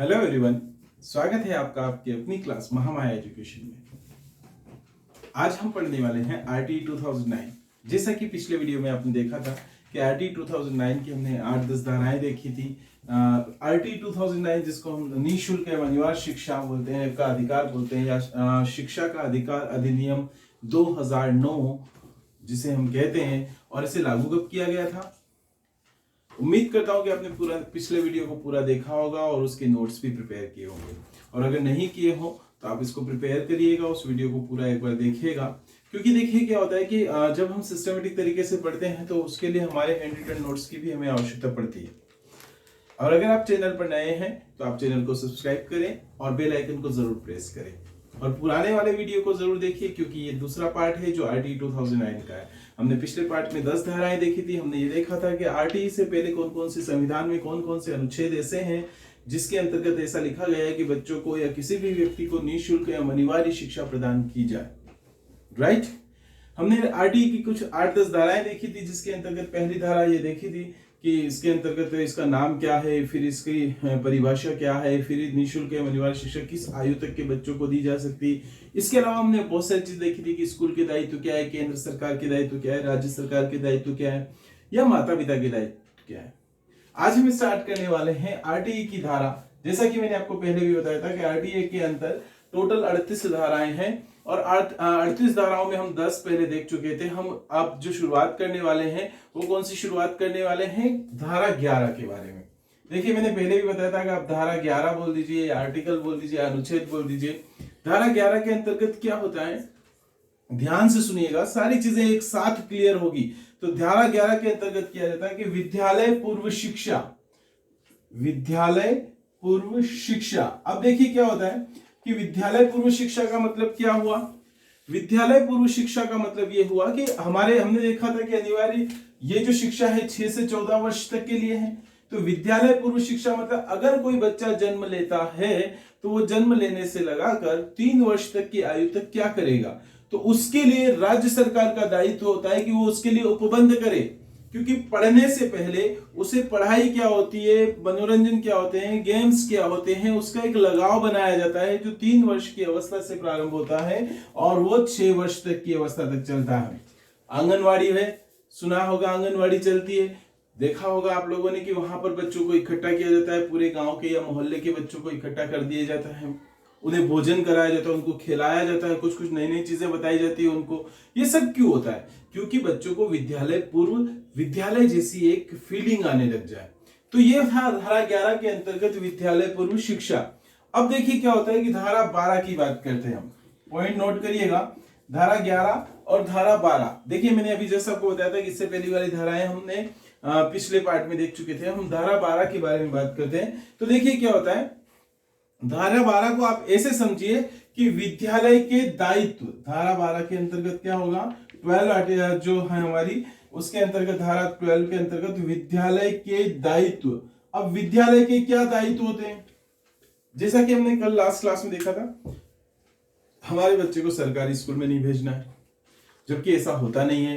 Hello everyone, स्वागत है आपका आपकी अपनी क्लास महामाया एजुकेशन में। आज हम पढ़ने वाले हैं आरटी 2009। जैसा कि पिछले वीडियो में आपने देखा था कि आरटी 2009 की हमने 8-10 धाराएं देखी थी। आरटी 2009 जिसको हम निःशुल्क एवं अनिवार्य शिक्षा बोलते हैं का अधिकार बोलते हैं या शिक्षा का अधिकार अधिनियम 2009 जिसे हम कहते हैं, और इसे लागू कब किया गया था। उम्मीद करता हूं कि आपने पूरा पिछले वीडियो को पूरा देखा होगा और उसके नोट्स भी प्रिपेयर किए होंगे, और अगर नहीं किए हो तो आप इसको प्रिपेयर करिएगा, उस वीडियो को पूरा एक बार देखिएगा। क्योंकि देखिए क्या होता है कि जब हम सिस्टमेटिक तरीके से पढ़ते हैं तो उसके लिए हमारे हैंड रिटन नोट्स की भी हमें आवश्यकता पड़ती है। और अगर आप चैनल पर नए हैं तो आप चैनल को सब्सक्राइब करें और बेल आइकन को जरूर प्रेस करें, और पुराने वाले वीडियो को जरूर देखिए क्योंकि ये दूसरा पार्ट है जो आरटी 2009 का है। हमने पिछले पार्ट में 10 धाराएं देखी थी। हमने ये देखा था कि आरटी से पहले कौन कौन से संविधान में कौन कौन से अनुच्छेद ऐसे हैं जिसके अंतर्गत ऐसा लिखा गया है कि बच्चों को या किसी भी व्यक्ति को निःशुल्क या अनिवार्य शिक्षा प्रदान की जाए। राइट, हमने आरटी की कुछ 8-10 धाराएं देखी थी, जिसके अंतर्गत पहली धारा ये देखी थी कि इसके अंतर्गत इसका नाम क्या है, फिर इसकी परिभाषा क्या है, फिर निःशुल्क एवं अनिवार्य शिक्षा किस आयु तक के बच्चों को दी जा सकती है। इसके अलावा हमने बहुत सारी चीज देखी थी कि स्कूल के दायित्व क्या है, केंद्र सरकार के दायित्व क्या है, राज्य सरकार के दायित्व क्या है, या माता पिता के दायित्व क्या है। आज हम स्टार्ट करने वाले हैं आरटीई की धारा। जैसा कि मैंने आपको पहले भी बताया था कि आरटीई के अंदर टोटल 38 धाराएं हैं, और 38 धाराओं में हम 10 पहले देख चुके थे। हम अब जो शुरुआत करने वाले हैं वो कौन सी शुरुआत करने वाले हैं, धारा 11 के बारे में। देखिए मैंने पहले भी बताया था कि आप धारा 11 बोल दीजिए या आर्टिकल बोल दीजिए, अनुच्छेद बोल दीजिए। धारा 11 के अंतर्गत क्या होता है, ध्यान से सुनिएगा, सारी चीजें एक साथ क्लियर होगी। तो धारा 11 के अंतर्गत किया जाता है कि विद्यालय पूर्व शिक्षा, विद्यालय पूर्व शिक्षा। अब देखिए क्या होता है कि विद्यालय पूर्व शिक्षा का मतलब क्या हुआ। विद्यालय पूर्व शिक्षा का मतलब ये हुआ कि हमने देखा था कि अनिवार्य ये जो शिक्षा है 6 से 14 वर्ष तक के लिए है। तो विद्यालय पूर्व शिक्षा मतलब अगर कोई बच्चा जन्म लेता है तो वो जन्म लेने से लगाकर 3 वर्ष तक की आयु तक क्या करेगा, तो उसके लिए राज्य सरकार का दायित्व होता है कि वो उसके लिए उपबंध करे। क्योंकि पढ़ने से पहले उसे पढ़ाई क्या होती है, मनोरंजन क्या होते हैं, गेम्स क्या होते हैं, उसका एक लगाव बनाया जाता है जो 3 वर्ष की अवस्था से प्रारंभ होता है और वो 6 वर्ष तक की अवस्था तक चलता है। आंगनवाड़ी है, सुना होगा आंगनवाड़ी चलती है, देखा होगा आप लोगों ने कि वहां पर बच्चों को इकट्ठा किया जाता है, पूरे गांव के या मोहल्ले के बच्चों को इकट्ठा कर दिया जाता है, उन्हें भोजन कराया जाता है, उनको खिलाया जाता है, कुछ कुछ नई नई चीजें बताई जाती है उनको। ये सब क्यों होता है, क्योंकि बच्चों को विद्यालय पूर्व, विद्यालय जैसी एक फीलिंग आने लग जाए। तो ये था धारा 11 के अंतर्गत विद्यालय पूर्व शिक्षा। अब देखिए क्या होता है कि धारा 12 की बात करते हैं हम, पॉइंट नोट करिएगा। धारा 11 और धारा 12, देखिए मैंने अभी जैसा आपको बताया था कि इससे पहली वाली धाराएं हमने पिछले पार्ट में देख चुके थे। हम धारा 12 के बारे में बात करते हैं। तो देखिए क्या होता है, धारा 12 को आप ऐसे समझिए कि विद्यालय के दायित्व, धारा 12 के अंतर्गत क्या होगा, 12 जो है हमारी, उसके अंतर्गत धारा 12 के अंतर्गत विद्यालय के दायित्व। अब विद्यालय के क्या दायित्व होते हैं, जैसा कि हमने कल लास्ट क्लास में देखा था, हमारे बच्चे को सरकारी स्कूल में नहीं भेजना है, जबकि ऐसा होता नहीं है।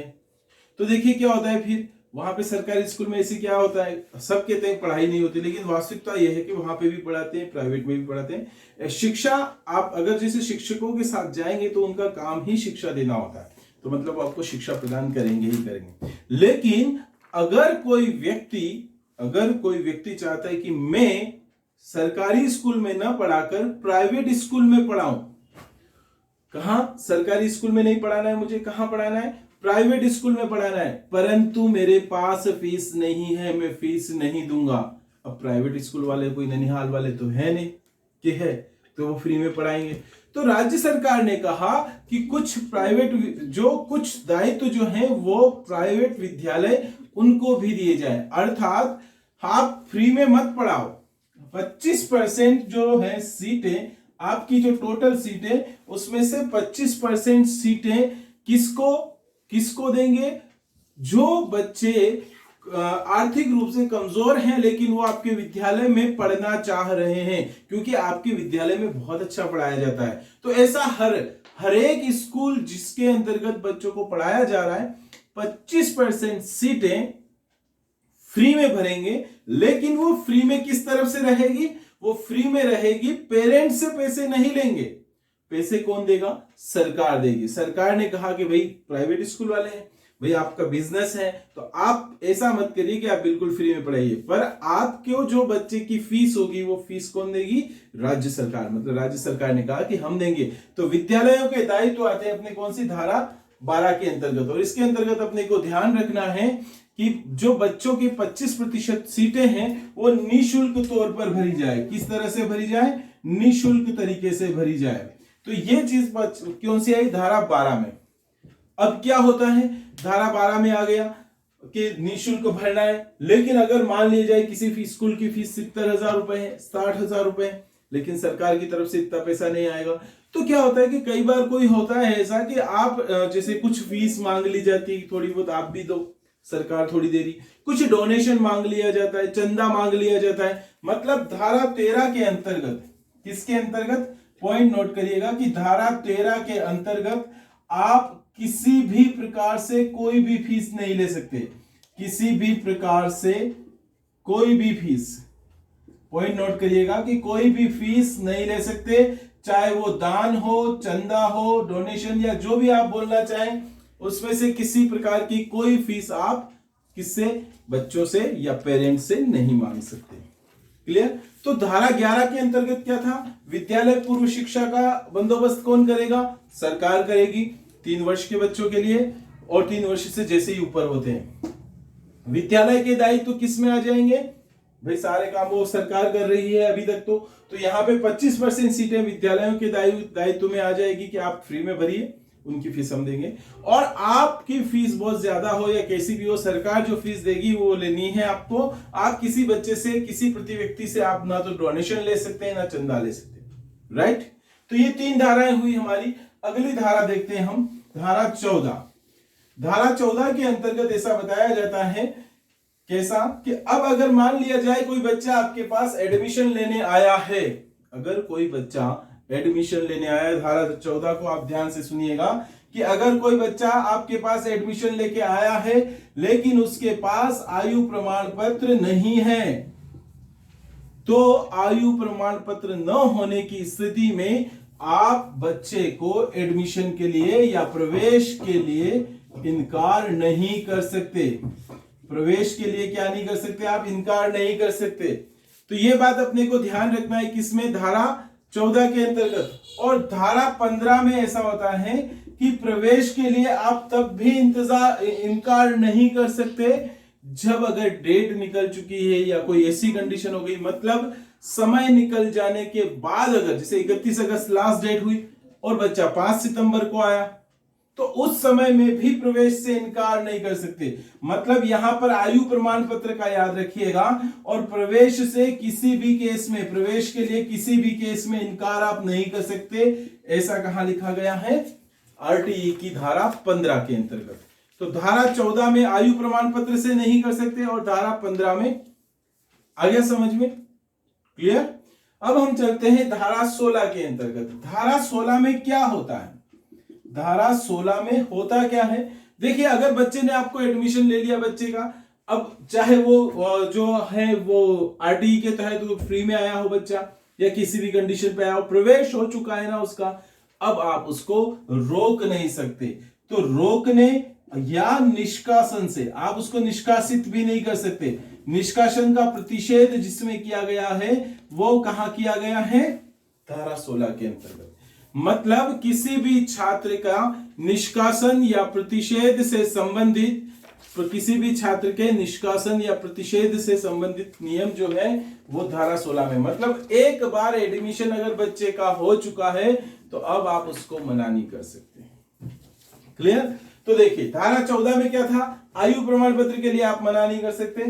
तो देखिए क्या होता है, फिर वहां पे सरकारी स्कूल में ऐसी क्या होता है, सब कहते हैं पढ़ाई नहीं होती, लेकिन वास्तविकता यह है कि वहां पे भी पढ़ाते हैं, प्राइवेट में भी पढ़ाते हैं। शिक्षा, आप अगर जैसे शिक्षकों के साथ जाएंगे तो उनका काम ही शिक्षा देना होता है, तो मतलब आपको शिक्षा प्रदान करेंगे ही करेंगे। लेकिन अगर कोई व्यक्ति चाहता है कि मैं सरकारी स्कूल में ना पढ़ाकर प्राइवेट स्कूल में पढ़ाऊं, कहां, सरकारी स्कूल में नहीं पढ़ाना है मुझे, कहां पढ़ाना है, प्राइवेट स्कूल में पढ़ाना है, परंतु मेरे पास फीस नहीं है, मैं फीस नहीं दूंगा। अब प्राइवेट स्कूल वाले कोई ननिहाल वाले तो है नहीं कि है, तो वो फ्री में पढ़ाएंगे। तो राज्य सरकार ने कहा कि कुछ कुछ दायित्व जो हैं वो प्राइवेट विद्यालय उनको भी दिए जाए, अर्थात आप फ्री में मत पढ़ाओ। 25% जो है सीटें, आपकी जो टोटल सीटें उसमें से 25% सीटें किसको देंगे, जो बच्चे आर्थिक रूप से कमजोर हैं लेकिन वो आपके विद्यालय में पढ़ना चाह रहे हैं, क्योंकि आपके विद्यालय में बहुत अच्छा पढ़ाया जाता है। तो ऐसा हर एक स्कूल जिसके अंतर्गत बच्चों को पढ़ाया जा रहा है, 25% सीटें फ्री में भरेंगे, लेकिन वो फ्री में किस तरफ से रहेगी, वो फ्री में रहेगी, पेरेंट्स से पैसे नहीं लेंगे। पैसे कौन देगा? सरकार देगी। सरकार ने कहा कि भाई प्राइवेट स्कूल वाले हैं, भाई आपका बिजनेस है, तो आप ऐसा मत करिए कि आप बिल्कुल फ्री में पढ़ाइए, पर आपके जो बच्चे की फीस होगी वो फीस कौन देगी? राज्य सरकार। मतलब राज्य सरकार ने कहा कि हम देंगे। तो विद्यालयों के दायित्व आते हैं अपने कौन सी धारा 12 के अंतर्गत। और इसके अंतर्गत अपने को ध्यान रखना है कि जो बच्चों की 25% सीटें हैं वो निःशुल्क तौर पर भरी जाए। किस तरह से भरी जाए? निःशुल्क तरीके से भरी जाए। तो ये चीज कौन सी आई? धारा 12 में। अब क्या होता है? धारा 12 में आ गया कि निःशुल्क भरना है, लेकिन अगर मान लिया जाए किसी स्कूल की फीस 70,000 रुपए है, 60,000 रुपए है, लेकिन सरकार की तरफ से इतना पैसा नहीं आएगा, तो क्या होता है कि कई बार कोई होता है ऐसा कि आप जैसे कुछ फीस मांग ली जाती, थोड़ी बहुत आप भी दो, सरकार थोड़ी दे रही, कुछ डोनेशन मांग लिया जाता है, चंदा मांग लिया जाता है। मतलब धारा 13 के अंतर्गत, किसके अंतर्गत? पॉइंट नोट करिएगा कि धारा 13 के अंतर्गत आप किसी भी प्रकार से कोई भी फीस नहीं ले सकते। किसी भी प्रकार से कोई भी फीस, पॉइंट नोट करिएगा कि कोई भी फीस नहीं ले सकते, चाहे वो दान हो, चंदा हो, डोनेशन या जो भी आप बोलना चाहें, उसमें से किसी प्रकार की कोई फीस आप किससे? बच्चों से या पेरेंट्स से नहीं मांग सकते। क्लियर? तो धारा 11 के अंतर्गत क्या था? विद्यालय पूर्व शिक्षा का बंदोबस्त कौन करेगा? सरकार करेगी 3 वर्ष के बच्चों के लिए, और 3 वर्ष से जैसे ही ऊपर होते हैं। विद्यालय के दायित्व तो किस में आ जाएंगे? भाई सारे काम वो सरकार कर रही है अभी तक तो यहाँ पे 25% सीटें विद्यालयों के दायित्व में आ जाएगी कि आप फ्री में भरिए, उनकी फीस हम देंगे। और आपकी फीस बहुत ज्यादा हो या कैसी भी हो, सरकार जो फीस देगी वो लेनी है आपको। आप किसी बच्चे से, किसी प्रति व्यक्ति से आप ना तो डोनेशन ले सकते हैं ना चंदा ले सकते हैं। राइट? तो ये 3 धाराएं हुई हमारी। अगली धारा देखते हैं हम, धारा 14। धारा 14 के अंतर्गत ऐसा बताया जाता है, कैसा कि अब अगर मान लिया जाए कोई बच्चा आपके पास एडमिशन लेने आया है, अगर कोई बच्चा एडमिशन लेने आया है, धारा 14 को आप ध्यान से सुनिएगा कि अगर कोई बच्चा आपके पास एडमिशन लेके आया है लेकिन उसके पास आयु प्रमाण पत्र नहीं है, तो आयु प्रमाण पत्र न होने की स्थिति में आप बच्चे को एडमिशन के लिए या प्रवेश के लिए इनकार नहीं कर सकते। प्रवेश के लिए क्या नहीं कर सकते? आप इनकार नहीं कर सकते। तो ये बात अपने को ध्यान रखना है किसमें? धारा 14 के अंतर्गत। और धारा 15 में ऐसा होता है कि प्रवेश के लिए आप तब भी इनकार नहीं कर सकते जब अगर डेट निकल चुकी है या कोई ऐसी कंडीशन हो गई, मतलब समय निकल जाने के बाद, अगर जैसे 31 अगस्त लास्ट डेट हुई और बच्चा 5 सितंबर को आया, तो उस समय में भी प्रवेश से इनकार नहीं कर सकते। मतलब यहां पर आयु प्रमाण पत्र का याद रखिएगा, और प्रवेश से किसी भी केस में, प्रवेश के लिए किसी भी केस में इनकार आप नहीं कर सकते। ऐसा कहां लिखा गया है? आरटीई की धारा 15 के अंतर्गत। तो धारा 14 में आयु प्रमाण पत्र से नहीं कर सकते और धारा 15 में आ गया समझ में? क्लियर? अब हम चलते हैं धारा 16 के अंतर्गत। धारा 16 में क्या होता है? धारा 16 में होता क्या है? देखिए, अगर बच्चे ने आपको एडमिशन ले लिया बच्चे का, अब चाहे वो जो है वो आरटीई के तहत तो फ्री में आया हो बच्चा या किसी भी कंडीशन पे आया हो, प्रवेश हो चुका है ना उसका, अब आप उसको रोक नहीं सकते। तो रोकने या निष्कासन से आप उसको निष्कासित भी नहीं कर सकते। निष्कासन का प्रतिषेध जिसमें किया गया है वो कहां किया गया है? धारा 16 के अंतर्गत। मतलब किसी भी छात्र का निष्कासन या प्रतिषेध से संबंधित, किसी भी छात्र के निष्कासन या प्रतिषेध से संबंधित नियम जो है वो धारा 16 में। मतलब एक बार एडमिशन अगर बच्चे का हो चुका है तो अब आप उसको मना नहीं कर सकते। क्लियर? तो देखिए, धारा 14 में क्या था? आयु प्रमाण पत्र के लिए आप मना नहीं कर सकते।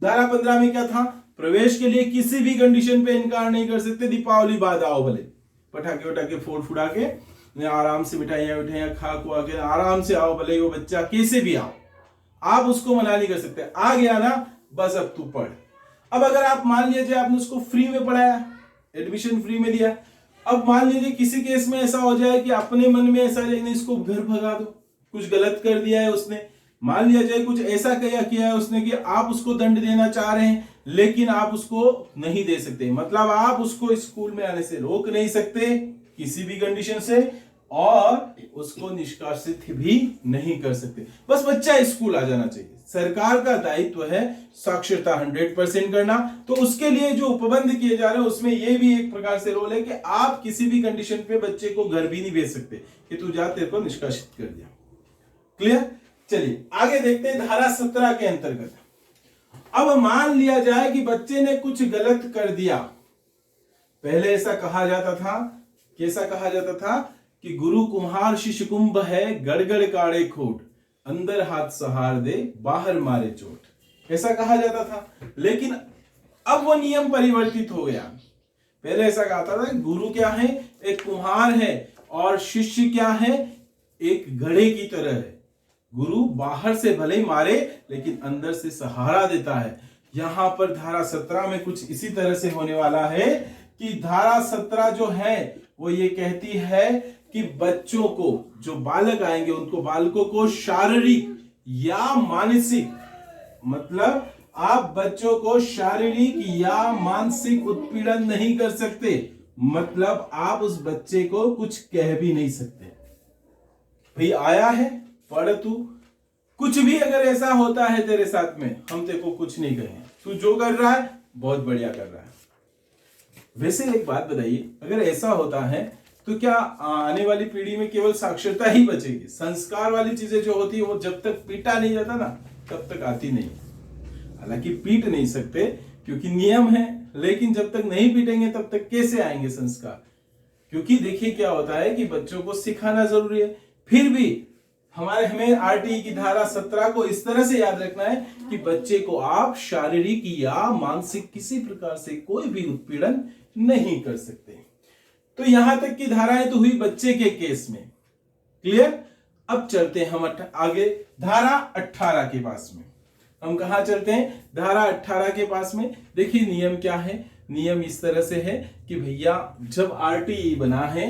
धारा 15 में क्या था? प्रवेश के लिए किसी भी कंडीशन पे इनकार नहीं कर सकते। दीपावली बाद आओ, भले पटाखे वटाखे फोड़ फुड़ा के आराम से मिठाइयां खा खुआ के आराम से आओ, भले वो बच्चा कैसे भी आओ, आप उसको मना नहीं कर सकते। आ गया ना, बस अब तू पढ़। अब अगर आप मान लीजिए आपने उसको फ्री में पढ़ाया, एडमिशन फ्री में दिया, अब मान लीजिए किसी केस में ऐसा हो जाए कि अपने मन में ऐसा नहीं, इसको घर भगा दो, कुछ गलत कर दिया है उसने, मान लिया जाए कुछ ऐसा किया है उसने कि आप उसको दंड देना चाह रहे हैं, लेकिन आप उसको नहीं दे सकते, मतलब आप उसको स्कूल में आने से रोक नहीं सकते किसी भी कंडीशन से, और उसको निष्कासित भी नहीं कर सकते। बस बच्चा स्कूल आ जाना चाहिए। सरकार का दायित्व है साक्षरता 100% करना, तो उसके लिए जो उपबंध किए जा रहे हैं उसमें यह भी एक प्रकार से रोल है कि आप किसी भी कंडीशन पे बच्चे को घर भी नहीं भेज सकते कि तू जा, तेरे को निष्कासित कर दिया। क्लियर? चलिए आगे देखते हैं धारा 17 के अंतर्गत। अब मान लिया जाए कि बच्चे ने कुछ गलत कर दिया। पहले ऐसा कहा जाता था, कैसा कहा जाता था कि गुरु कुम्हार शिष्य कुंभ है, गड़गड़ काढ़े खोट, अंदर हाथ सहार दे बाहर मारे चोट, ऐसा कहा जाता था। लेकिन अब वो नियम परिवर्तित हो गया। पहले ऐसा कहा था गुरु क्या है, एक कुम्हार है, और शिष्य क्या है, एक घड़े की तरह है। गुरु बाहर से भले ही मारे लेकिन अंदर से सहारा देता है। यहां पर धारा 17 में कुछ इसी तरह से होने वाला है कि धारा 17 जो है वो ये कहती है कि बच्चों को, जो बालक आएंगे उनको, बालकों को शारीरिक या मानसिक, मतलब आप बच्चों को शारीरिक या मानसिक उत्पीड़न नहीं कर सकते, मतलब आप उस बच्चे को कुछ कह भी नहीं सकते। भाई आया है, पढ़ तू, कुछ भी अगर ऐसा होता है तेरे साथ में, हम तेरे को कुछ नहीं कहें, तू जो कर रहा है बहुत बढ़िया कर रहा है। वैसे एक बात बताइए, अगर ऐसा होता है तो क्या आने वाली पीढ़ी में केवल साक्षरता ही बचेगी? संस्कार वाली चीजें जो होती है वो जब तक पीटा नहीं जाता ना तब तक आती नहीं। हालांकि पीट नहीं सकते क्योंकि नियम है, लेकिन जब तक नहीं पीटेंगे तब तक कैसे आएंगे संस्कार? क्योंकि देखिए क्या होता है कि बच्चों को सिखाना जरूरी है। फिर भी हमें आरटीई की धारा 17 को इस तरह से याद रखना है कि बच्चे को आप शारीरिक या मानसिक किसी प्रकार से कोई भी उत्पीड़न नहीं कर सकते। तो यहां तक की धाराएं तो हुई बच्चे के केस में। क्लियर? अब चलते हैं हम आगे धारा 18 के पास में। हम कहा चलते हैं? धारा 18 के पास में। देखिए नियम क्या है। नियम इस तरह से है कि भैया जब आरटीई बना है,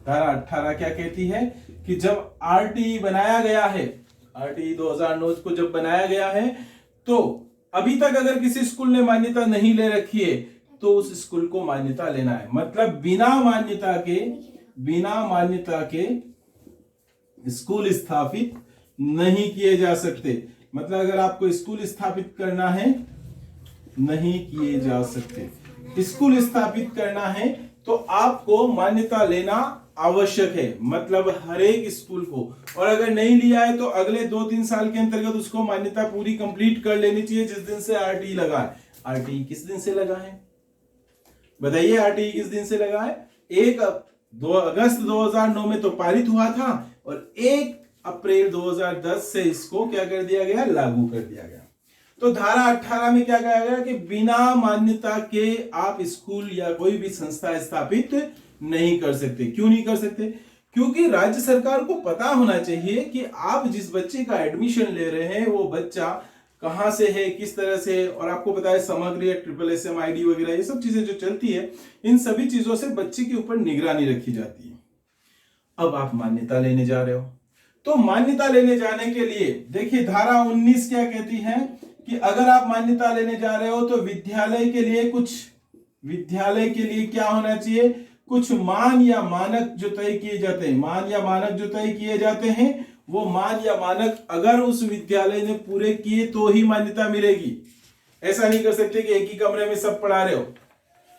धारा 18 क्या कहती है कि जब आरटीई बनाया गया है, आरटीई 2009 को जब बनाया गया है, तो अभी तक अगर किसी स्कूल ने मान्यता नहीं ले रखी है तो उस स्कूल को मान्यता लेना है। मतलब बिना मान्यता के स्कूल स्थापित नहीं किए जा सकते। मतलब अगर आपको स्कूल स्थापित करना है, नहीं किए जा सकते। स्कूल स्थापित करना है तो आपको मान्यता लेना आवश्यक है, मतलब हर एक स्कूल को। और अगर नहीं लिया है तो अगले 2-3 साल के अंतर्गत उसको मान्यता पूरी कंप्लीट कर लेनी चाहिए जिस दिन से आरटीई लगा है। आरटीई किस दिन से लगा है बताइए? आरटीई किस दिन से लगा है? 1 अगस्त 2009 में तो पारित हुआ था और 1 अप्रैल 2010 से इसको क्या कर दिया गया? लागू कर दिया गया। तो धारा 18 में क्या कहा गया कि बिना मान्यता के आप स्कूल या कोई भी संस्था स्थापित नहीं कर सकते। क्यों नहीं कर सकते? क्योंकि राज्य सरकार को पता होना चाहिए कि आप जिस बच्चे का एडमिशन ले रहे हैं वो बच्चा कहां से है, किस तरह से है। और आपको पता है समग्र SSSM ID वगैरह ये सब चीजें जो चलती है, इन सभी चीजों से बच्चे के ऊपर निगरानी रखी जाती है। अब आप मान्यता लेने जा रहे हो, तो मान्यता लेने जाने के लिए देखिए धारा 19 क्या कहती है कि अगर आप मान्यता लेने जा रहे हो तो विद्यालय के लिए क्या होना चाहिए? कुछ मान या मानक जो तय किए जाते हैं, मान या मानक जो तय किए जाते हैं, वो मान या मानक अगर उस विद्यालय ने पूरे किए तो ही मान्यता मिलेगी। ऐसा नहीं कर सकते कि एक ही कमरे में सब पढ़ा रहे हो।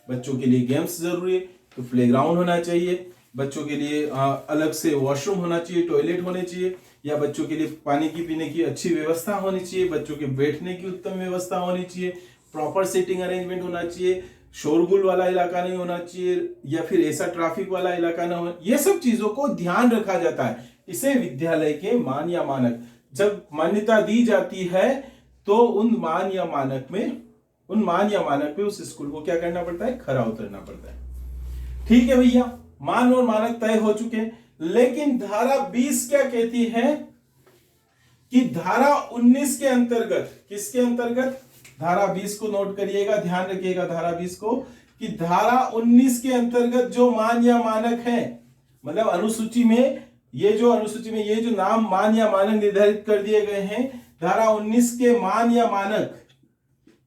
बच्चों के लिए गेम्स जरूरी है तो प्लेग्राउंड होना चाहिए, बच्चों के लिए अलग से वॉशरूम होना चाहिए, टॉयलेट होने चाहिए, या बच्चों के लिए पानी की पीने की अच्छी व्यवस्था होनी चाहिए, बच्चों के बैठने की उत्तम व्यवस्था होनी चाहिए, प्रॉपर सीटिंग अरेंजमेंट होना चाहिए, शोरगुल वाला इलाका नहीं होना चाहिए, या फिर ऐसा ट्रैफिक वाला इलाका ना हो। ये सब चीजों को ध्यान रखा जाता है। इसे विद्यालय के मान या मानक, जब मान्यता दी जाती है तो उन मान या मानक में उस स्कूल को क्या करना पड़ता है? खरा उतरना पड़ता है। ठीक है भैया, मान और मानक तय हो चुके हैं। लेकिन धारा 20 क्या कहती है कि धारा 19 के अंतर्गत, किसके अंतर्गत? धारा 20 को नोट करिएगा, ध्यान रखिएगा धारा 20 को, कि धारा 19 के अंतर्गत जो मान या मानक है, मतलब अनुसूची में ये जो अनुसूची में ये जो नाम, मान या मानक निर्धारित कर दिए गए हैं, धारा 19 के मान या मानक,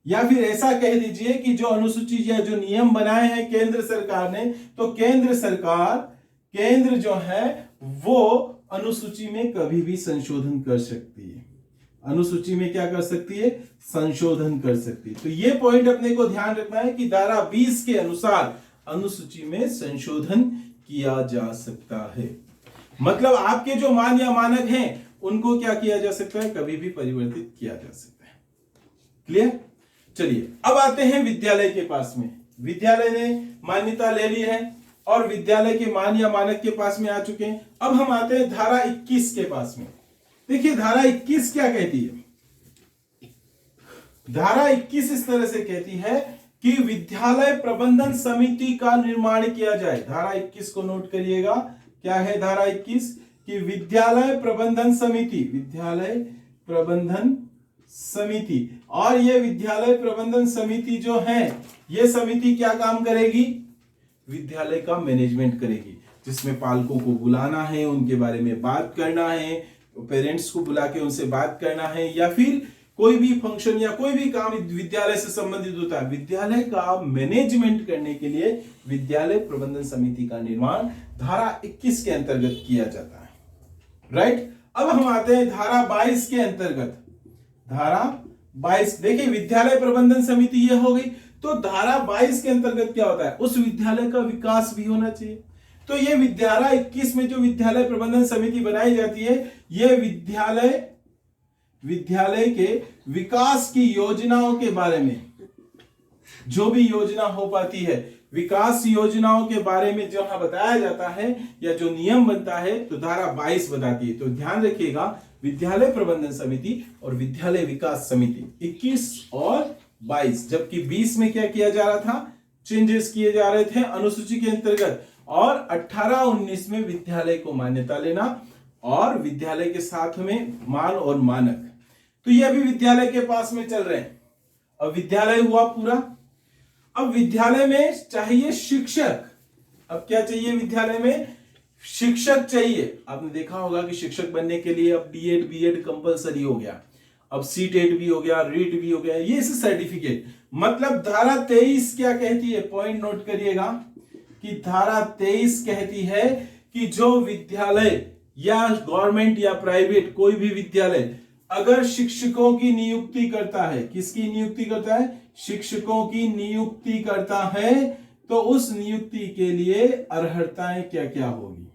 या फिर ऐसा कह दीजिए कि जो अनुसूची या जो नियम बनाए हैं केंद्र सरकार ने, तो केंद्र जो है वो अनुसूची में कभी भी संशोधन कर सकती है। अनुसूची में क्या कर सकती है? संशोधन कर सकती है। तो ये पॉइंट अपने को ध्यान रखना है कि धारा 20 के अनुसार अनुसूची में संशोधन किया जा सकता है। मतलब आपके जो मान या मानक हैं उनको क्या किया जा सकता है? कभी भी परिवर्तित किया जा सकता है। क्लियर? चलिए अब आते हैं विद्यालय के पास में। विद्यालय ने मान्यता ले ली है और विद्यालय के मान या मानक के पास में आ चुके हैं। अब हम आते हैं धारा 21 के पास में। देखिए धारा 21 क्या कहती है? धारा 21 इस तरह से कहती है कि विद्यालय प्रबंधन समिति का निर्माण किया जाए। धारा 21 को नोट करिएगा। क्या है धारा 21? कि विद्यालय प्रबंधन समिति, और ये विद्यालय प्रबंधन समिति जो है, ये समिति क्या काम करेगी? विद्यालय का मैनेजमेंट करेगी, जिसमें पालकों को बुलाना है, उनके बारे में बात करना है, पेरेंट्स को बुला के उनसे बात करना है, या फिर कोई भी फंक्शन या कोई भी काम विद्यालय से संबंधित होता है, विद्यालय का मैनेजमेंट करने के लिए विद्यालय प्रबंधन समिति का निर्माण धारा 21 के अंतर्गत किया जाता है। राइट? अब हम आते हैं धारा 22 के अंतर्गत। धारा 22, देखिए विद्यालय प्रबंधन समिति ये हो गई, तो धारा 22 के अंतर्गत क्या होता है? उस विद्यालय का विकास भी होना चाहिए। तो ये धारा 21 में जो विद्यालय प्रबंधन समिति बनाई जाती है, ये विद्यालय के विकास की योजनाओं के बारे में, जो भी योजना हो पाती है, विकास योजनाओं के बारे में जहां बताया जाता है या जो नियम बनता है, तो धारा 22 बताती है। तो ध्यान रखिएगा, विद्यालय प्रबंधन समिति और विद्यालय विकास समिति 21 और 22, जबकि 20 में क्या किया जा रहा था? चेंजेस किए जा रहे थे अनुसूची के अंतर्गत, और 18-19 में विद्यालय को मान्यता लेना और विद्यालय के साथ में मान और मानक, तो ये अभी विद्यालय के पास में चल रहे हैं। अब विद्यालय हुआ पूरा। अब विद्यालय में चाहिए शिक्षक। अब क्या चाहिए? विद्यालय में शिक्षक चाहिए। आपने देखा होगा कि शिक्षक बनने के लिए अब डीएड बीएड कंपलसरी हो गया, अब सीटेट भी हो गया, रीट भी हो गया, ये सर्टिफिकेट। मतलब धारा 23 क्या कहती है? पॉइंट नोट करिएगा कि धारा 23 कहती है कि जो विद्यालय या गवर्नमेंट या प्राइवेट कोई भी विद्यालय अगर शिक्षकों की नियुक्ति करता है, किसकी नियुक्ति करता है? शिक्षकों की नियुक्ति करता है, तो उस नियुक्ति के लिए अर्हताएं क्या क्या होगी?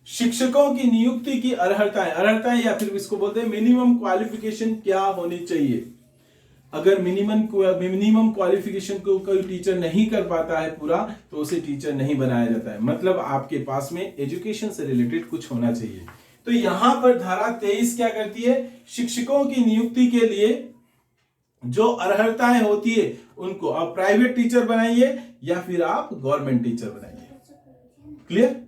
शिक्षकों की नियुक्ति की अर्हताएं या फिर इसको बोलते हैं मिनिमम क्वालिफिकेशन क्या होनी चाहिए। अगर मिनिमम क्वालिफिकेशन को कोई टीचर नहीं कर पाता है पूरा, तो उसे टीचर नहीं बनाया जाता है। मतलब आपके पास में एजुकेशन से रिलेटेड कुछ होना चाहिए। तो यहां पर धारा 23 क्या करती है? शिक्षकों की नियुक्ति के लिए जो अर्हताएं होती है उनको आप प्राइवेट टीचर बनाइए या फिर आप गवर्नमेंट टीचर बनाइए। क्लियर?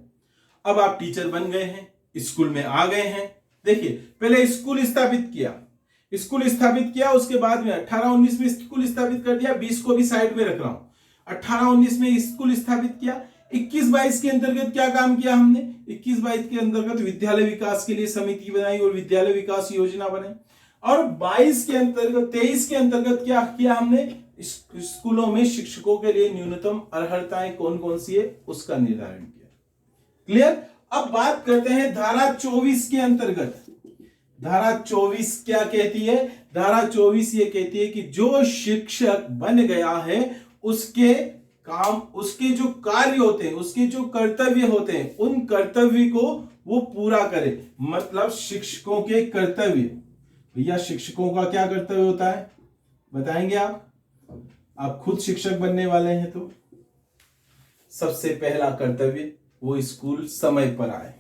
अब आप टीचर बन गए हैं, स्कूल में आ गए हैं। देखिए पहले स्कूल स्थापित किया, उसके बाद में 18-19 में स्कूल स्थापित कर दिया, 20 को भी साइड में रख रहा हूं। 18-19 में स्कूल स्थापित किया, 21-22 के अंतर्गत क्या काम किया हमने? 21-22 के अंतर्गत विद्यालय विकास के लिए समिति बनाई और विद्यालय विकास योजना बनाई, और 22 के अंतर्गत 23 के अंतर्गत क्या किया हमने? स्कूलों में शिक्षकों के लिए न्यूनतम अर्हताएं कौन कौन सी है उसका निर्धारण किया। क्लियर? अब बात करते हैं धारा 24 के अंतर्गत। धारा 24 क्या कहती है? धारा 24 ये कहती है कि जो शिक्षक बन गया है उसके काम, उसके जो कार्य होते हैं, उसके जो कर्तव्य होते हैं, उन कर्तव्य को वो पूरा करे। मतलब शिक्षकों के कर्तव्य, भैया शिक्षकों का क्या कर्तव्य होता है बताएंगे आप खुद शिक्षक बनने वाले हैं तो सबसे पहला कर्तव्य वो स्कूल समय पर आए।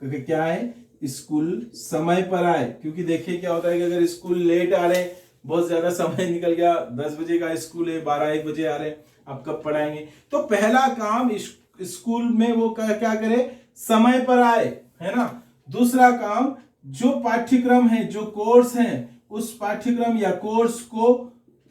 क्योंकि क्या है? स्कूल समय पर आए। क्योंकि देखिए क्या होता है कि अगर स्कूल लेट आ रहे, बहुत ज्यादा समय निकल गया, 10 बजे का स्कूल है, 12-1 बजे आ रहे, आप कब पढ़ाएंगे? तो पहला काम स्कूल में वो क्या करे? समय पर आए, है ना। दूसरा काम, जो पाठ्यक्रम है, जो कोर्स है, उस पाठ्यक्रम या कोर्स को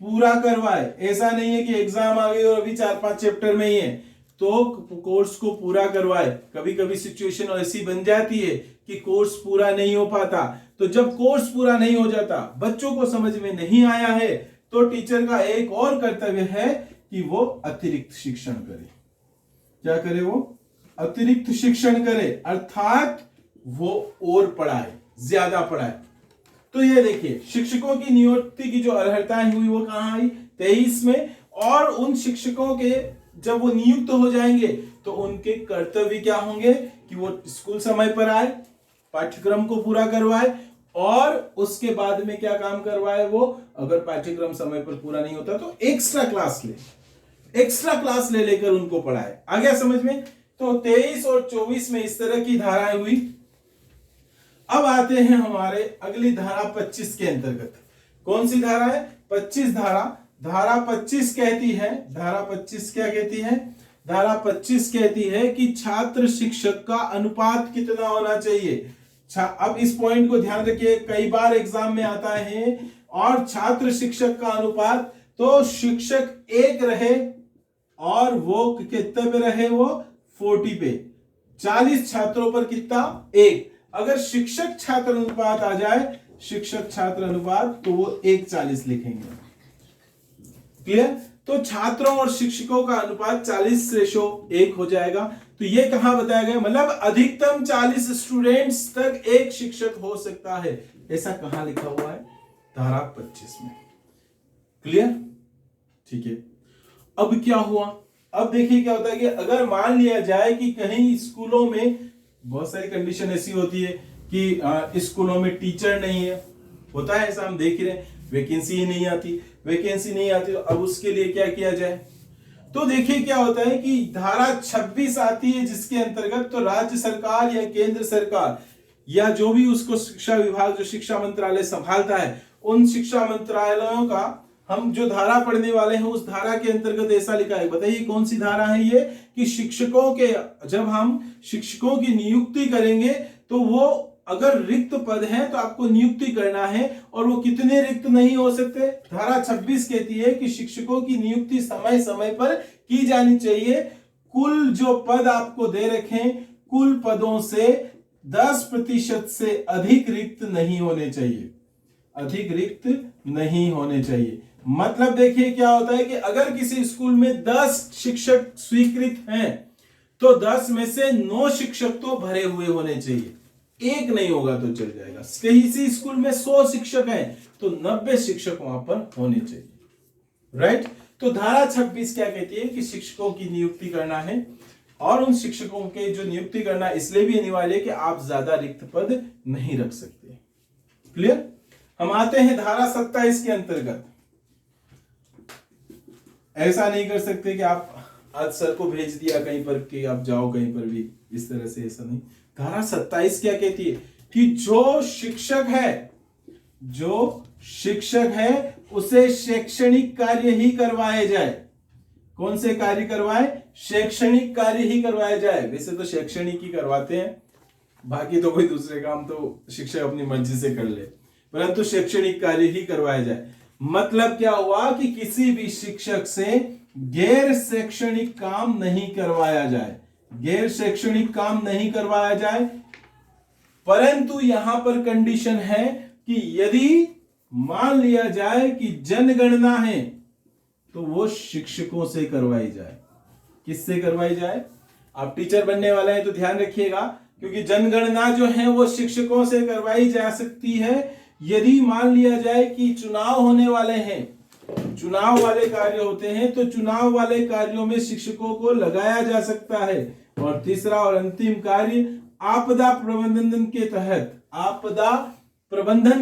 पूरा करवाए। ऐसा नहीं है कि एग्जाम आ गई और अभी 4-5 चैप्टर में ही है तो कोर्स को पूरा करवाए। कभी कभी सिचुएशन ऐसी बन जाती है कि कोर्स पूरा नहीं हो पाता, तो जब कोर्स पूरा नहीं हो जाता, बच्चों को समझ में नहीं आया है, तो टीचर का एक और कर्तव्य है कि वो अतिरिक्त शिक्षण करे। क्या करे? वो अतिरिक्त शिक्षण करे, अर्थात वो और पढ़ाए, ज्यादा पढ़ाए। तो ये देखिए, शिक्षकों की नियुक्ति की जो अर्हताएं हुई वो कहां आई? 23 में। और उन शिक्षकों के जब वो नियुक्त हो जाएंगे तो उनके कर्तव्य क्या होंगे कि वो स्कूल समय पर आए, पाठ्यक्रम को पूरा करवाए, और उसके बाद में क्या काम करवाए? वो अगर पाठ्यक्रम समय पर पूरा नहीं होता तो एक्स्ट्रा क्लास ले लेकर उनको पढ़ाए। आ गया समझ में? तो 23 और 24 में इस तरह की धाराएं हुई। अब आते हैं हमारे अगली धारा 25 के अंतर्गत। कौन सी धारा है? 25 धारा। धारा 25 कहती है, धारा 25 क्या कहती है? धारा 25 कहती है कि छात्र शिक्षक का अनुपात कितना होना चाहिए। अब इस पॉइंट को ध्यान रखिए, कई बार एग्जाम में आता है। और छात्र शिक्षक का अनुपात, तो शिक्षक एक रहे और वो कितने पे रहे? वो 40 पे, 40 छात्रों पर कितना? एक। अगर शिक्षक छात्र अनुपात आ जाए, शिक्षक छात्र अनुपात, तो वो 1:40 लिखेंगे। क्लियर? तो छात्रों और शिक्षकों का अनुपात 40:1 हो जाएगा। तो ये कहां बताया गया? मतलब अधिकतम 40 स्टूडेंट्स तक एक शिक्षक हो सकता है। ऐसा कहां लिखा हुआ है? धारा 25 में। क्लियर? ठीक है। अब क्या हुआ? अब देखिए क्या होता है कि अगर मान लिया जाए कि कहीं स्कूलों में बहुत सारी कंडीशन ऐसी होती है कि स्कूलों में टीचर नहीं है, होता है ऐसा, हम देख रहे हैं, वैकेंसी ही नहीं आती। तो अब उसके लिए क्या किया जाए? तो देखिए क्या होता है कि धारा 26 आती है, जिसके अंतर्गत तो राज्य सरकार या केंद्र सरकार या जो भी उसको शिक्षा विभाग, जो शिक्षा मंत्रालय संभालता है, उन शिक्षा मंत्रालयों का हम जो धारा पढ़ने वाले हैं उस धारा के अंतर्गत ऐसा लिखा है। बताइए कौन सी धारा है ये? कि शिक्षकों के, जब हम शिक्षकों की नियुक्ति करेंगे तो वो अगर रिक्त पद है तो आपको नियुक्ति करना है, और वो कितने रिक्त नहीं हो सकते? धारा 26 कहती है कि शिक्षकों की नियुक्ति समय समय पर की जानी चाहिए। कुल जो पद आपको दे रखे, कुल पदों से 10% से अधिक रिक्त नहीं होने चाहिए, अधिक रिक्त नहीं होने चाहिए। मतलब देखिए क्या होता है कि अगर किसी स्कूल में 10 शिक्षक स्वीकृत हैं तो 10 में से 9 शिक्षक तो भरे हुए होने चाहिए, एक नहीं होगा तो चल जाएगा। किसी स्कूल में 100 शिक्षक हैं तो 90 शिक्षक वहां पर होने चाहिए। राइट? तो धारा 26 क्या कहती है कि शिक्षकों की नियुक्ति करना है, और उन शिक्षकों के जो नियुक्ति करना इसलिए भी अनिवार्य है कि आप ज्यादा रिक्त पद नहीं रख सकते। क्लियर? हम आते हैं धारा 27 के अंतर्गत। ऐसा नहीं कर सकते कि आप आज सर को भेज दिया कहीं पर कि आप जाओ कहीं पर भी, इस तरह से ऐसा नहीं। धारा 27 क्या कहती है कि जो शिक्षक है उसे शैक्षणिक कार्य ही करवाए जाए। कौन से कार्य करवाए? शैक्षणिक कार्य ही करवाए जाए। वैसे तो शैक्षणिक ही करवाते हैं, बाकी तो कोई दूसरे काम तो शिक्षक अपनी मर्जी से कर ले, परंतु शैक्षणिक कार्य ही करवाया जाए। मतलब क्या हुआ कि किसी भी शिक्षक से गैर शैक्षणिक काम नहीं करवाया जाए, गैर शैक्षणिक काम नहीं करवाया जाए। परंतु यहां पर कंडीशन है कि यदि मान लिया जाए कि जनगणना है तो वो शिक्षकों से करवाई जाए। किससे करवाई जाए? आप टीचर बनने वाले हैं तो ध्यान रखिएगा, क्योंकि जनगणना जो है वो शिक्षकों से करवाई जा सकती है। यदि मान लिया जाए कि चुनाव होने वाले हैं, चुनाव वाले कार्य होते हैं, तो चुनाव वाले कार्यों में शिक्षकों को लगाया जा सकता है। और तीसरा और अंतिम कार्य, आपदा प्रबंधन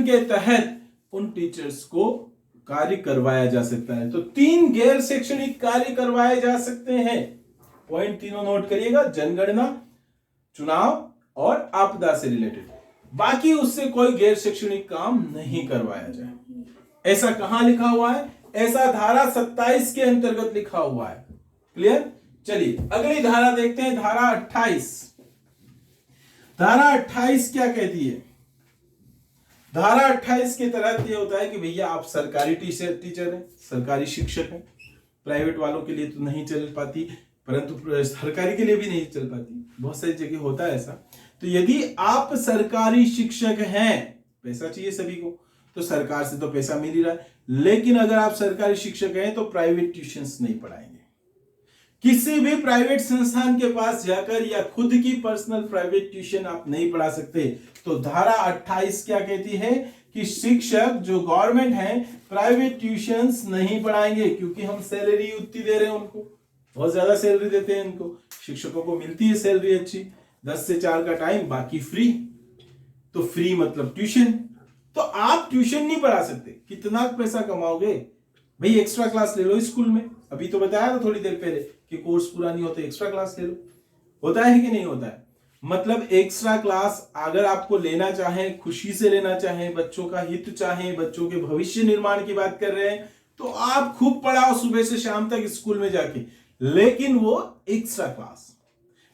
के तहत उन टीचर्स को कार्य करवाया जा सकता है। तो 3 गैर शैक्षणिक कार्य करवाए जा सकते हैं। पॉइंट तीनों नोट करिएगा, जनगणना, चुनाव और आपदा से रिलेटेड। बाकी उससे कोई गैर शैक्षणिक काम नहीं करवाया जाए। ऐसा कहां लिखा हुआ है? ऐसा धारा 27 के अंतर्गत लिखा हुआ है। क्लियर? चलिए अगली धारा देखते हैं, धारा 28। धारा 28 क्या कहती है? धारा 28 के तहत ये होता है कि भैया आप सरकारी टीचर हैं, सरकारी शिक्षक हैं, प्राइवेट वालों के लिए तो नहीं चल पाती, परंतु सरकारी के लिए भी नहीं चल पाती, बहुत सारी जगह होता है ऐसा। तो यदि आप सरकारी शिक्षक हैं, पैसा चाहिए सभी को, तो सरकार से तो पैसा मिल ही रहा है, लेकिन अगर आप सरकारी शिक्षक हैं तो प्राइवेट ट्यूशंस नहीं पढ़ाएंगे। किसी भी प्राइवेट संस्थान के पास जाकर या खुद की पर्सनल प्राइवेट ट्यूशन आप नहीं पढ़ा सकते। तो धारा 28 क्या कहती है कि शिक्षक जो गवर्नमेंट है प्राइवेट ट्यूशंस नहीं पढ़ाएंगे, क्योंकि हम सैलरी उतनी दे रहे हैं उनको, बहुत ज्यादा सैलरी देते हैं इनको, शिक्षकों को मिलती है सैलरी अच्छी, 10 से 4 का टाइम, बाकी फ्री। तो फ्री मतलब ट्यूशन, तो आप ट्यूशन नहीं पढ़ा सकते, कितना पैसा कमाओगे भाई? एक्स्ट्रा क्लास ले लो स्कूल में, अभी तो बताया था थोड़ी देर पहले कि कोर्स पूरा नहीं होता, एक्स्ट्रा क्लास ले लो। होता है कि नहीं होता है? मतलब एक्स्ट्रा क्लास अगर आपको लेना चाहें, खुशी से लेना चाहें, बच्चों का हित चाहें, बच्चों के भविष्य निर्माण की बात कर रहे हैं, तो आप खूब पढ़ाओ सुबह से शाम तक स्कूल में जाके, लेकिन वो एक्स्ट्रा क्लास।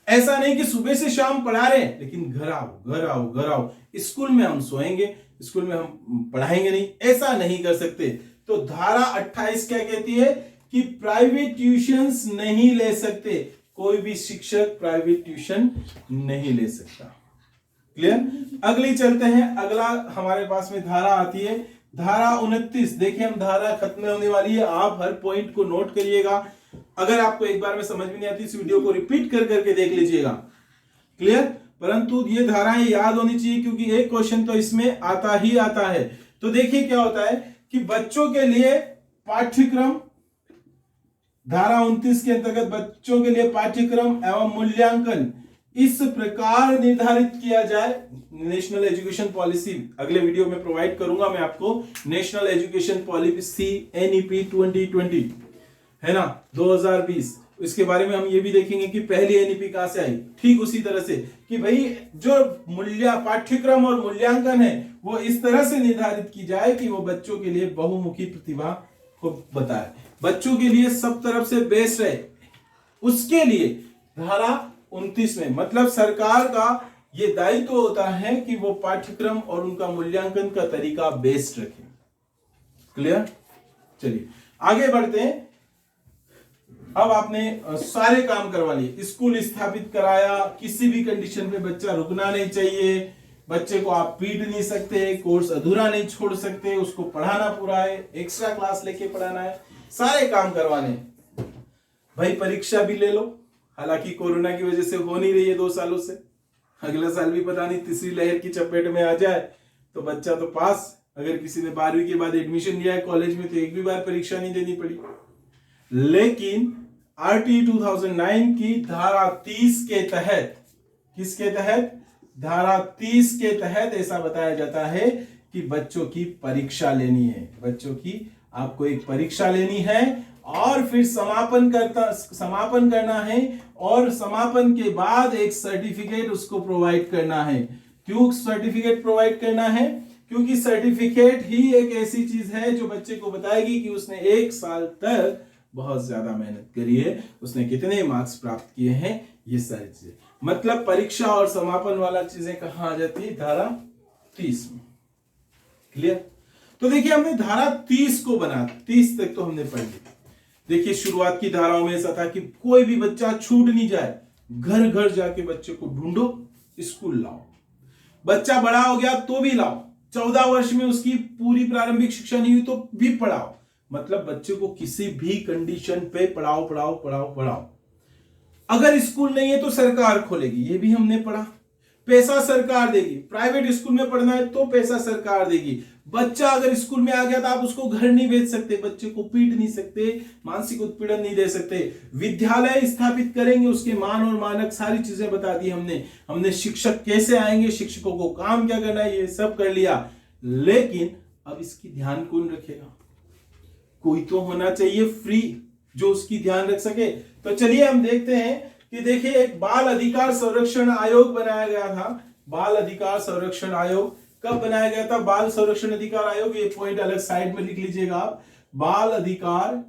ऐसा नहीं कि सुबह से शाम पढ़ा रहे हैं लेकिन घर आओ घर आओ घर आओ, स्कूल में हम सोएंगे, स्कूल में हम पढ़ाएंगे नहीं, ऐसा नहीं कर सकते। तो धारा 28 क्या कहती है कि प्राइवेट ट्यूशंस नहीं ले सकते, कोई भी शिक्षक प्राइवेट ट्यूशन नहीं ले सकता। क्लियर? अगली चलते हैं, अगला हमारे पास में धारा आती है धारा 29। देखिए हम धारा खत्म होने वाली है, आप हर पॉइंट को नोट करिएगा। अगर आपको एक बार में समझ में नहीं आती इस वीडियो को रिपीट कर करके देख लीजिएगा। क्लियर? परंतु ये धाराएं याद होनी चाहिए क्योंकि एक क्वेश्चन तो इसमें आता ही आता है। तो देखिए क्या होता है कि बच्चों के लिए पाठ्यक्रम, धारा 29 के अंतर्गत बच्चों के लिए पाठ्यक्रम एवं मूल्यांकन इस प्रकार निर्धारित किया जाए। नेशनल एजुकेशन पॉलिसी अगले वीडियो में प्रोवाइड करूंगा मैं आपको, नेशनल एजुकेशन पॉलिसी NEP 2020 है ना, 2020। इसके बारे में हम ये भी देखेंगे कि पहली NEP कहां से आई। ठीक उसी तरह से कि भाई जो पाठ्यक्रम और मूल्यांकन है वो इस तरह से निर्धारित की जाए कि वो बच्चों के लिए बहुमुखी प्रतिभा को बताए, बच्चों के लिए सब तरफ से बेस्ट रहे, उसके लिए धारा 29 में मतलब सरकार का ये दायित्व होता है कि वो पाठ्यक्रम और उनका मूल्यांकन का तरीका बेस्ट रखे। क्लियर? चलिए आगे बढ़ते हैं। अब आपने सारे काम करवा लिए, स्कूल स्थापित कराया, किसी भी कंडीशन पे बच्चा रुकना नहीं चाहिए, बच्चे को आप पीट नहीं सकते, कोर्स अधूरा नहीं छोड़ सकते, उसको पढ़ाना पूरा है, एक्स्ट्रा क्लास लेके पढ़ाना है, सारे काम करवाने। भाई परीक्षा भी ले लो, हालांकि कोरोना की वजह से हो नहीं रही है 2 सालों से, अगला साल भी पता नहीं तीसरी लहर की चपेट में आ जाए तो बच्चा तो पास। अगर किसी ने 12वीं के बाद एडमिशन लिया है कॉलेज में तो एक भी बार परीक्षा नहीं देनी पड़ी। लेकिन RT 2009 की धारा 30 के तहत, किसके तहत? धारा 30 के तहत ऐसा बताया जाता है कि बच्चों की परीक्षा लेनी है, बच्चों की आपको एक परीक्षा लेनी है और फिर समापन करना है और समापन के बाद एक सर्टिफिकेट उसको प्रोवाइड करना है। क्यों सर्टिफिकेट प्रोवाइड करना है? क्योंकि सर्टिफिकेट ही एक ऐसी चीज है जो बच्चे को बताएगी कि उसने 1 साल तक बहुत ज्यादा मेहनत करी है, उसने कितने मार्क्स प्राप्त किए हैं, ये सारी चीजें। मतलब परीक्षा और समापन वाला चीजें कहां आ जाती है? धारा 30 में। क्लियर? तो देखिए हमने धारा 30 को बना, 30 तक तो हमने पढ़ लिया। देखिए शुरुआत की धाराओं में ऐसा था कि कोई भी बच्चा छूट नहीं जाए, घर घर जाके बच्चे को ढूंढो, स्कूल लाओ, बच्चा बड़ा हो गया तो भी लाओ, 14 वर्ष में उसकी पूरी प्रारंभिक शिक्षा नहीं हुई तो भी पढ़ाओ। मतलब बच्चे को किसी भी कंडीशन पे पढ़ाओ पढ़ाओ पढ़ाओ पढ़ाओ। अगर स्कूल नहीं है तो सरकार खोलेगी, ये भी हमने पढ़ा, पैसा सरकार देगी। प्राइवेट स्कूल में पढ़ना है तो पैसा सरकार देगी। बच्चा अगर स्कूल में आ गया तो आप उसको घर नहीं भेज सकते, बच्चे को पीट नहीं सकते, मानसिक उत्पीड़न नहीं दे सकते। विद्यालय स्थापित करेंगे, उसके मान और मानक सारी चीजें बता दी हमने शिक्षक कैसे आएंगे, शिक्षकों को काम क्या करना है, ये सब कर लिया। लेकिन अब इसकी ध्यान कौन रखेगा? कोई तो होना चाहिए फ्री जो उसकी ध्यान रख सके। तो चलिए हम देखते हैं कि देखिए एक बाल अधिकार संरक्षण आयोग बनाया गया था। बाल अधिकार संरक्षण आयोग कब बनाया गया था? बाल संरक्षण अधिकार आयोग, ये पॉइंट अलग साइड में लिख लीजिएगा आप। बाल अधिकार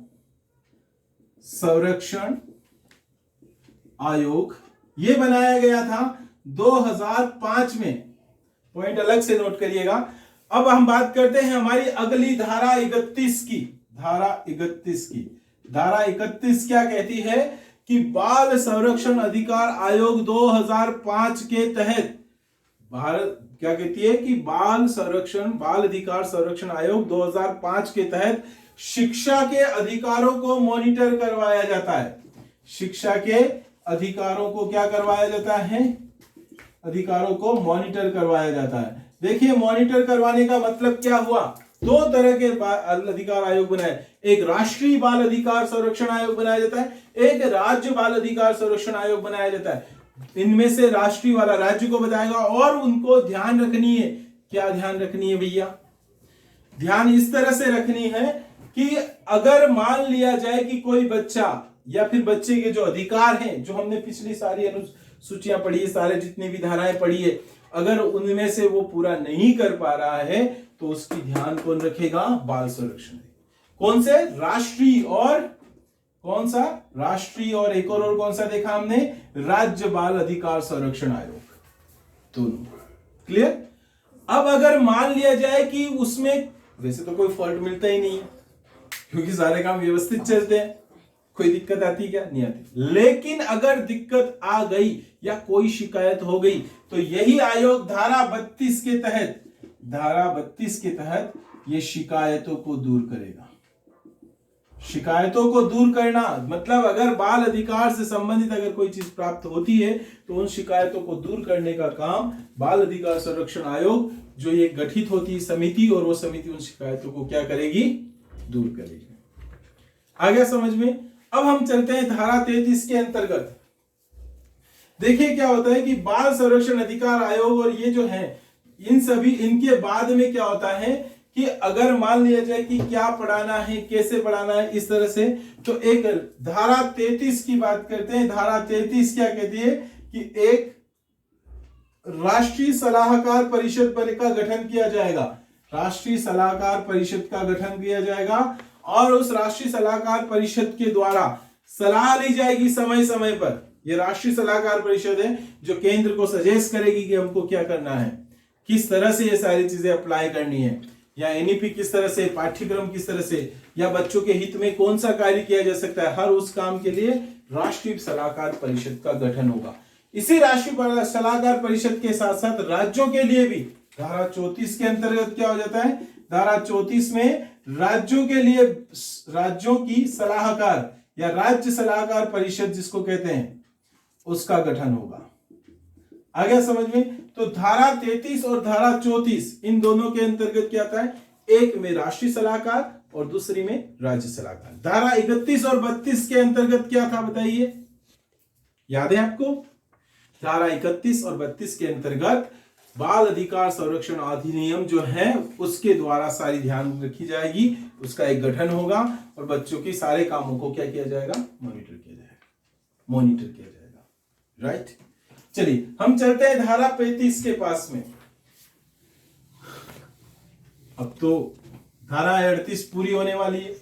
संरक्षण आयोग ये बनाया गया था 2005 में, पॉइंट अलग से नोट करिएगा। अब हम बात करते हैं हमारी अगली धारा 31 की। धारा 31 की, धारा 31 क्या कहती है कि बाल संरक्षण अधिकार आयोग 2005 के तहत भारत क्या कहती है कि बाल अधिकार संरक्षण आयोग 2005 के तहत शिक्षा के अधिकारों को मॉनिटर करवाया जाता है। शिक्षा के अधिकारों को क्या करवाया जाता है? अधिकारों को मॉनिटर करवाया जाता है। देखिए मॉनिटर करवाने का मतलब क्या हुआ? दो तरह के अधिकार आयोग बनाए, एक राष्ट्रीय बाल अधिकार संरक्षण आयोग बनाया जाता है, एक राज्य बाल अधिकार संरक्षण आयोग बनाया जाता है। इनमें से राष्ट्रीय वाला राज्य को बताएगा और उनको ध्यान रखनी है। क्या ध्यान रखनी है भैया? ध्यान इस तरह से रखनी है कि अगर मान लिया जाए कि कोई बच्चा या फिर बच्चे के जो अधिकार हैं, जो हमने पिछली सारी अनुसूचियां पढ़ी है, सारे जितनी भी धाराएं पढ़ी है, अगर उनमें से वो पूरा नहीं कर पा रहा है तो उसकी ध्यान कौन रखेगा? बाल संरक्षण। कौन से? राष्ट्रीय और कौन सा? राष्ट्रीय और एक और कौन सा देखा हमने? राज्य बाल अधिकार संरक्षण आयोग। दोनों क्लियर? अब अगर मान लिया जाए कि उसमें वैसे तो कोई फॉल्ट मिलता ही नहीं क्योंकि सारे काम व्यवस्थित चलते हैं, कोई दिक्कत आती क्या? नहीं आती। लेकिन अगर दिक्कत आ गई या कोई शिकायत हो गई तो यही आयोग धारा 32 के तहत ये शिकायतों को दूर करेगा। शिकायतों को दूर करना मतलब अगर बाल अधिकार से संबंधित अगर कोई चीज प्राप्त होती है तो उन शिकायतों को दूर करने का काम बाल अधिकार संरक्षण आयोग, जो ये गठित होती है समिति, और वो समिति उन शिकायतों को क्या करेगी? दूर करेगी। आ गया समझ में? अब हम चलते हैं धारा 33 के अंतर्गत। देखिए क्या होता है कि बाल संरक्षण अधिकार आयोग और ये जो है इन सभी, इनके बाद में क्या होता है कि अगर मान लिया जाए कि क्या पढ़ाना है, कैसे पढ़ाना है, इस तरह से, तो एक धारा 33 की बात करते हैं। धारा 33 क्या कहती है कि एक राष्ट्रीय सलाहकार परिषद का गठन किया जाएगा। राष्ट्रीय सलाहकार परिषद का गठन किया जाएगा और उस राष्ट्रीय सलाहकार परिषद के द्वारा सलाह ली जाएगी समय समय पर। यह राष्ट्रीय सलाहकार परिषद है जो केंद्र को सजेस्ट करेगी कि हमको क्या करना है, किस तरह से ये सारी चीजें अप्लाई करनी है, या एनईपी किस तरह से, पाठ्यक्रम किस तरह से, या बच्चों के हित में कौन सा कार्य किया जा सकता है। हर उस काम के लिए राष्ट्रीय सलाहकार परिषद का गठन होगा। इसी राष्ट्रीय सलाहकार परिषद के साथ साथ राज्यों के लिए भी धारा 34 के अंतर्गत क्या हो जाता है? धारा 34 में राज्यों के लिए राज्यों की सलाहकार या राज्य सलाहकार परिषद जिसको कहते हैं उसका गठन होगा। आ गया समझ में? तो धारा 33 और धारा 34 इन दोनों के अंतर्गत क्या आता है? एक में राष्ट्रीय सलाहकार और दूसरी में राज्य सलाहकार। धारा 31 और 32 के अंतर्गत क्या था बताइए, याद है आपको? धारा 31 और 32 के अंतर्गत बाल अधिकार संरक्षण अधिनियम जो है उसके द्वारा सारी ध्यान रखी जाएगी, उसका एक गठन होगा और बच्चों के सारे कामों को क्या किया जाएगा? मॉनिटर किया जाएगा। राइट, चलिए हम चलते हैं धारा 35 के पास में। अब तो धारा 38 पूरी होने वाली है।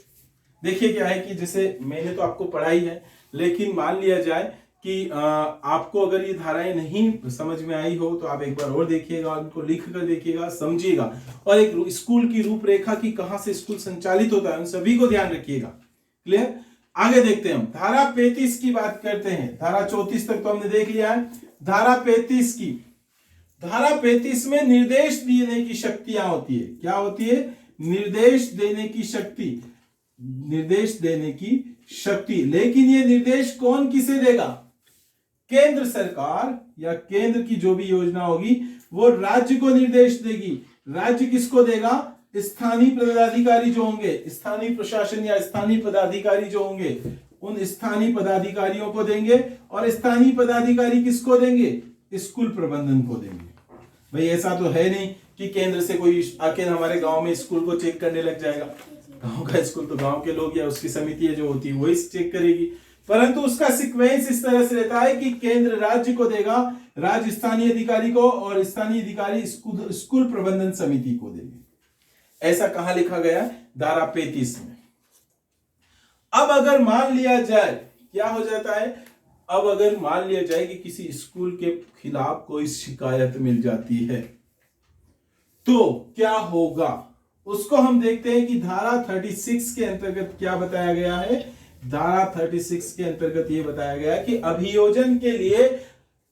देखिए क्या है कि जैसे मैंने तो आपको पढ़ाई है, लेकिन मान लिया जाए कि आपको अगर ये धाराएं नहीं समझ में आई हो तो आप एक बार और देखिएगा, उनको लिख कर देखिएगा, समझिएगा, और एक स्कूल की रूपरेखा की कहां से स्कूल संचालित होता है उन सभी को ध्यान रखिएगा। क्लियर? आगे देखते हैं हम धारा 35 की बात करते हैं। धारा 34 तक तो हमने देख लिया है। धारा 35 में निर्देश देने की शक्तियां होती है। क्या होती है? निर्देश देने की शक्ति। लेकिन ये निर्देश कौन किसे देगा? केंद्र सरकार या केंद्र की जो भी योजना होगी वो राज्य को निर्देश देगी। राज्य किसको देगा? स्थानीय पदाधिकारी जो होंगे, स्थानीय प्रशासन या स्थानीय पदाधिकारी जो होंगे उन स्थानीय पदाधिकारियों को देंगे। और स्थानीय पदाधिकारी किसको देंगे? स्कूल प्रबंधन को देंगे। भाई ऐसा तो है नहीं कि केंद्र से कोई आके हमारे गांव में स्कूल को चेक करने लग जाएगा। गांव का स्कूल तो गांव के लोग या उसकी समिति जो होती है वही चेक करेगी, परंतु उसका सीक्वेंस इस तरह से रहता है कि केंद्र राज्य को देगा, राज्य स्थानीय अधिकारी को, और स्थानीय अधिकारी स्कूल प्रबंधन समिति को देंगे। ऐसा कहां लिखा गया? धारा 35 में। अब अगर मान लिया जाए क्या हो जाता है? अब अगर मान लिया जाए कि किसी स्कूल के खिलाफ कोई शिकायत मिल जाती है तो क्या होगा उसको हम देखते हैं कि धारा 36 के अंतर्गत क्या बताया गया है। धारा 36 के अंतर्गत ये बताया गया कि अभियोजन के लिए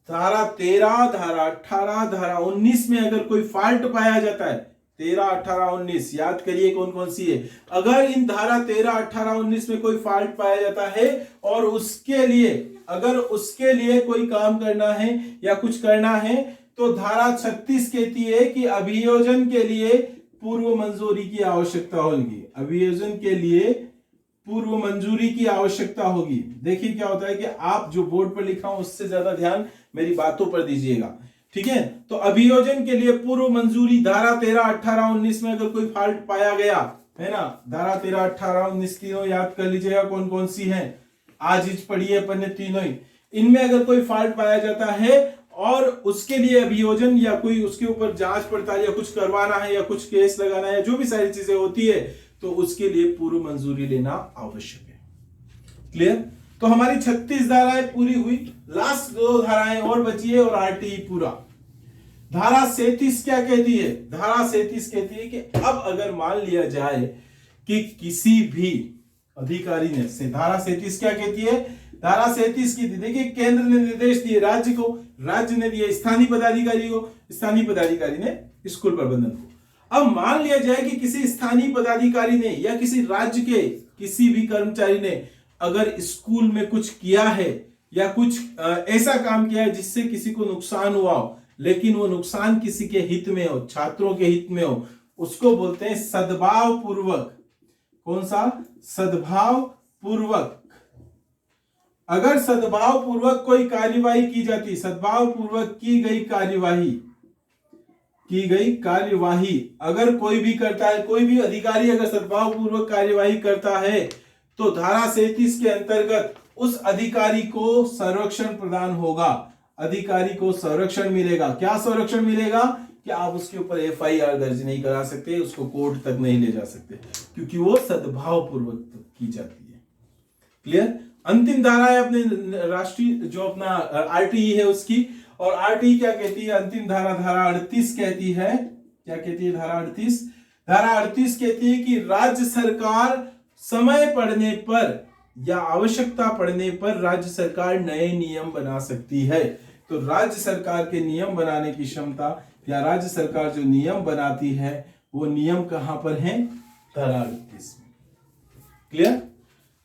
धारा 13, धारा 18, धारा 19 में अगर कोई फॉल्ट पाया जाता है, 13, 18, 19 याद करिए कौन कौन सी है। अगर इन धारा 13, 18, 19 में कोई फॉल्ट पाया जाता है और उसके लिए अगर उसके लिए कोई काम करना है या कुछ करना है, तो धारा 36 कहती है कि अभियोजन के लिए पूर्व मंजूरी की आवश्यकता होगी। अभियोजन के लिए पूर्व मंजूरी की आवश्यकता होगी। देखिए क्या होता है कि आप जो बोर्ड पर लिखा हूं उससे ज्यादा ध्यान मेरी बातों पर दीजिएगा, ठीक है। तो अभियोजन के लिए पूर्व मंजूरी धारा 13, 18, 19 में अगर कोई फॉल्ट पाया गया है ना, धारा 13, 18, 19 तीनों याद कर लीजिएगा कौन कौन सी है, आज ही पढ़िए अपन ने तीनों ही। इनमें अगर कोई फॉल्ट पाया जाता है और उसके लिए अभियोजन या कोई उसके ऊपर जांच पड़ताल या कुछ करवाना है या कुछ केस लगाना है, जो भी सारी चीजें होती है, तो उसके लिए पूर्व मंजूरी लेना आवश्यक है। क्लियर? तो हमारी 36 धाराएं पूरी हुई, लास्ट 2 धाराएं और बची है और आरटीई पूरा। धारा 37 क्या कहती है? धारा 37 कहती है कि अब अगर मान लिया जाए कि किसी भी अधिकारी ने, धारा 37 क्या कहती है? धारा 37 की देखिए, केंद्र ने निर्देश दिए राज्य को, राज्य ने दिए स्थानीय पदाधिकारी को, स्थानीय पदाधिकारी ने स्कूल प्रबंधन को। अब मान लिया जाए कि किसी स्थानीय पदाधिकारी ने या किसी राज्य के किसी भी कर्मचारी ने अगर स्कूल में कुछ किया है या कुछ ऐसा काम किया है जिससे किसी को नुकसान हुआ हो, लेकिन वो नुकसान किसी के हित में हो, छात्रों के हित में हो, उसको बोलते हैं सद्भाव पूर्वक। कौन सा? सद्भाव पूर्वक। अगर सद्भाव पूर्वक कोई कार्यवाही की जाती, सद्भाव पूर्वक की गई कार्यवाही अगर कोई भी करता है, कोई भी अधिकारी अगर सद्भाव पूर्वक कार्यवाही करता है, तो धारा 37 के अंतर्गत उस अधिकारी को संरक्षण प्रदान होगा, अधिकारी को संरक्षण मिलेगा। क्या संरक्षण मिलेगा? कि आप उसके ऊपर FIR दर्ज नहीं करा सकते, उसको कोर्ट तक नहीं ले जा सकते, क्योंकि वो सद्भाव पूर्वक की जाती है। क्लियर? अंतिम धारा है अपने राष्ट्रीय जो अपना RTE है उसकी, और RTE क्या कहती है? अंतिम धारा, धारा 38 कहती है, क्या कहती है धारा 38? धारा 38 कहती है कि राज्य सरकार समय पड़ने पर या आवश्यकता पड़ने पर राज्य सरकार नए नियम बना सकती है। तो राज्य सरकार के नियम बनाने की क्षमता या राज्य सरकार जो नियम बनाती है वो नियम कहां पर है? धारा 38 में। क्लियर?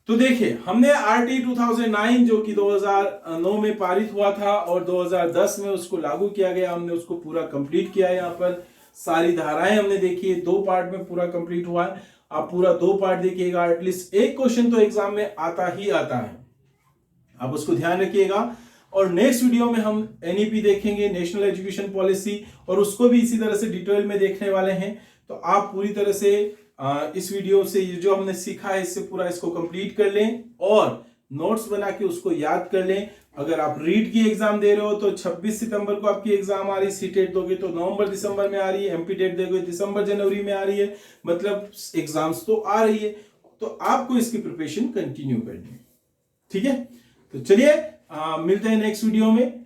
तो देखिए, हमने RTE 2009 जो कि 2009 में पारित हुआ था और 2010 में उसको लागू किया गया, हमने उसको पूरा कंप्लीट किया है। यहाँ पर सारी धाराएं हमने देखी है, 2 पार्ट में पूरा कंप्लीट हुआ है। आप पूरा 2 पार्ट देखिएगा, एटलीस्ट एक क्वेश्चन तो एग्जाम में आता ही आता है, आप उसको ध्यान रखिएगा। और नेक्स्ट वीडियो में हम NEP देखेंगे, नेशनल एजुकेशन पॉलिसी, और उसको भी इसी तरह से डिटेल में देखने वाले हैं। तो आप पूरी तरह से इस वीडियो से जो हमने सीखा है इससे पूरा इसको कंप्लीट कर लें और नोट्स बना के उसको याद कर लें। अगर आप रीड की एग्जाम दे रहे हो तो 26 सितंबर को आपकी एग्जाम आ रही, सीटेट दोगे तो नवंबर दिसंबर में आ रही है, MP टेट दोगे दिसंबर जनवरी में आ रही है, मतलब एग्जाम्स तो आ रही है। तो आपको इसकी प्रिपरेशन कंटिन्यू करनी है, ठीक है। तो चलिए मिलते हैं नेक्स्ट वीडियो में।